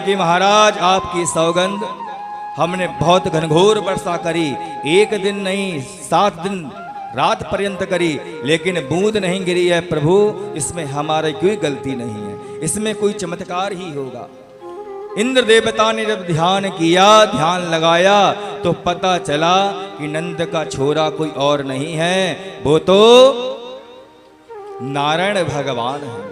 कि महाराज आपकी सौगंध हमने बहुत घनघोर वर्षा करी, एक दिन नहीं 7 दिन रात पर्यंत करी, लेकिन बूंद नहीं गिरी है प्रभु। इसमें हमारी कोई गलती नहीं है, इसमें कोई चमत्कार ही होगा। इंद्र देवता ने जब ध्यान किया, ध्यान लगाया, तो पता चला कि नंद का छोरा कोई और नहीं है, वो तो नारायण भगवान है।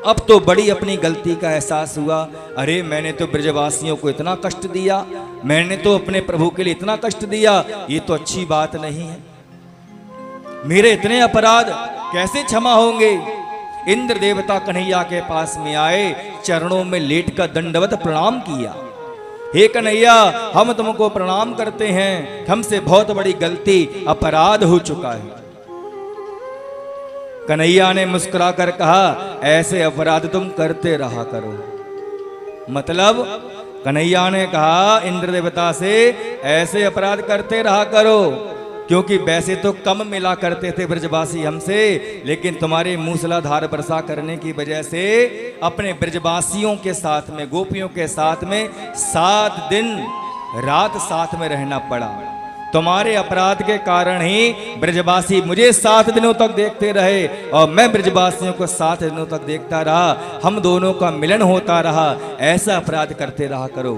अब तो बड़ी अपनी गलती का एहसास हुआ। अरे मैंने तो ब्रजवासियों को इतना कष्ट दिया, मैंने तो अपने प्रभु के लिए इतना कष्ट दिया, ये तो अच्छी बात नहीं है। मेरे इतने अपराध कैसे क्षमा होंगे। इंद्र देवता कन्हैया के पास में आए, चरणों में लेट कर दंडवत प्रणाम किया। हे कन्हैया, हम तुमको प्रणाम करते हैं, हमसे बहुत बड़ी गलती अपराध हो चुका है। कन्हैया ने मुस्कुराकर कहा, ऐसे अपराध तुम करते रहा करो। मतलब कन्हैया ने कहा इंद्र देवता से, ऐसे अपराध करते रहा करो, क्योंकि वैसे तो कम मिला करते थे ब्रजवासी हमसे, लेकिन तुम्हारे मूसलाधार वर्षा करने की वजह से अपने ब्रजवासियों के साथ में, गोपियों के साथ में 7 दिन रात साथ में रहना पड़ा। तुम्हारे अपराध के कारण ही ब्रजवासी मुझे 7 दिनों तक देखते रहे और मैं ब्रजवासियों को 7 दिनों तक देखता रहा, हम दोनों का मिलन होता रहा। ऐसा अपराध करते रहा करो।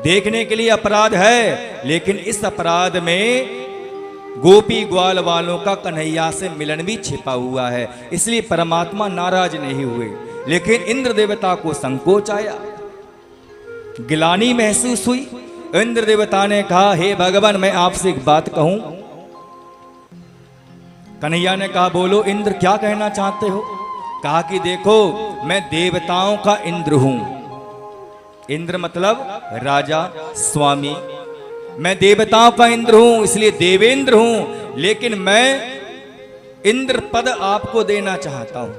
देखने के लिए अपराध है, लेकिन इस अपराध में गोपी ग्वाल वालों का कन्हैया से मिलन भी छिपा हुआ है, इसलिए परमात्मा नाराज नहीं हुए। लेकिन इंद्र देवता को संकोच आया, गिलानी महसूस हुई। इंद्र देवता ने कहा, हे भगवान, मैं आपसे एक बात कहूं। कन्हैया ने कहा, बोलो इंद्र, क्या कहना चाहते हो। कहा कि देखो, मैं देवताओं का इंद्र हूं। इंद्र मतलब राजा, स्वामी। मैं देवताओं का इंद्र हूं, इसलिए देवेंद्र हूं, लेकिन मैं इंद्र पद आपको देना चाहता हूं,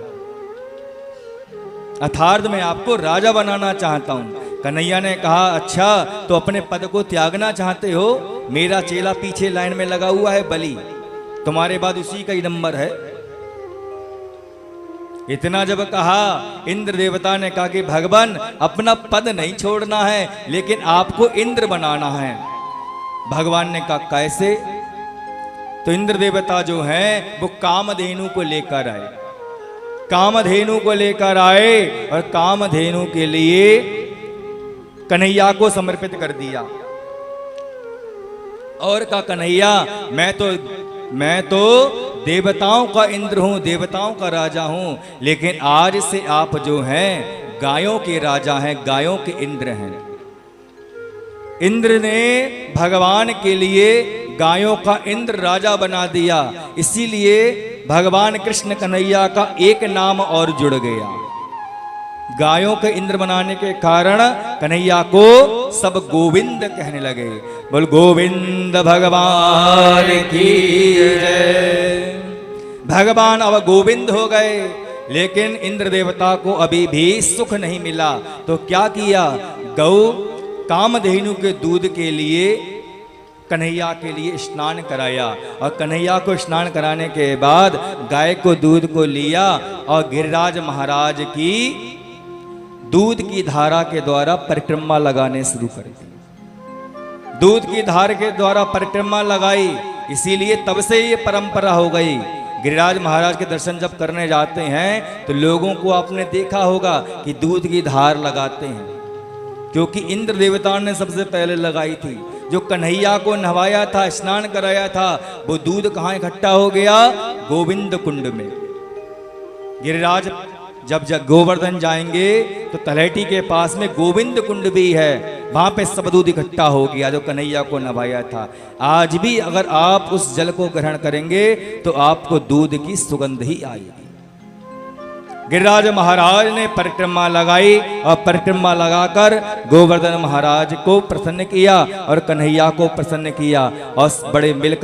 अर्थात मैं आपको राजा बनाना चाहता हूं। कन्हैया ने कहा, अच्छा तो अपने पद को त्यागना चाहते हो। मेरा चेला पीछे लाइन में लगा हुआ है, बलि, तुम्हारे बाद उसी का ही नंबर है। इतना जब कहा, इंद्र देवता ने कहा कि भगवान, अपना पद नहीं छोड़ना है, लेकिन आपको इंद्र बनाना है। भगवान ने कहा, कैसे। तो इंद्र देवता जो हैं वो कामधेनु को लेकर आए, कामधेनु को लेकर आए और कामधेनु के लिए कन्हैया को समर्पित कर दिया। और कहा, कन्हैया, मैं तो देवताओं का इंद्र हूं, देवताओं का राजा हूं, लेकिन आज से आप जो हैं गायों के राजा हैं, गायों के इंद्र हैं। इंद्र ने भगवान के लिए गायों का इंद्र राजा बना दिया, इसीलिए भगवान कृष्ण कन्हैया का एक नाम और जुड़ गया। गायों के इंद्र बनाने के कारण कन्हैया को सब गोविंद कहने लगे। बोल गोविंद भगवान की जय। भगवान अब गोविंद हो गए, लेकिन इंद्र देवता को अभी भी सुख नहीं मिला। तो क्या किया, गौ कामधेनु के दूध के लिए कन्हैया के लिए स्नान कराया, और कन्हैया को स्नान कराने के बाद गाय को दूध को लिया और गिरिराज महाराज की दूध की धारा के द्वारा परिक्रमा लगाने शुरू कर दी। दूध की धार के द्वारा परिक्रमा लगाई, इसीलिए तब से ये परंपरा हो गई। गिरिराज महाराज के दर्शन जब करने जाते हैं तो लोगों को आपने देखा होगा कि दूध की धार लगाते हैं, क्योंकि इंद्र देवता ने सबसे पहले लगाई थी। जो कन्हैया को नहवाया था, स्नान कराया था, वो दूध कहाँ इकट्ठा हो गया, गोविंद कुंड में। गिरिराज जब गोवर्धन जाएंगे तो तलहटी के पास में गोविंद कुंड भी है, वहां पे सब दूध इकट्ठा हो गया जो कन्हैया को नवाया था। आज भी अगर आप उस जल को ग्रहण करेंगे तो आपको दूध की सुगंध ही आएगी। गिरिराज महाराज ने परिक्रमा लगाई और परिक्रमा लगाकर गोवर्धन महाराज को प्रसन्न किया और कन्हैया को प्रसन्न किया और बड़े मिलकर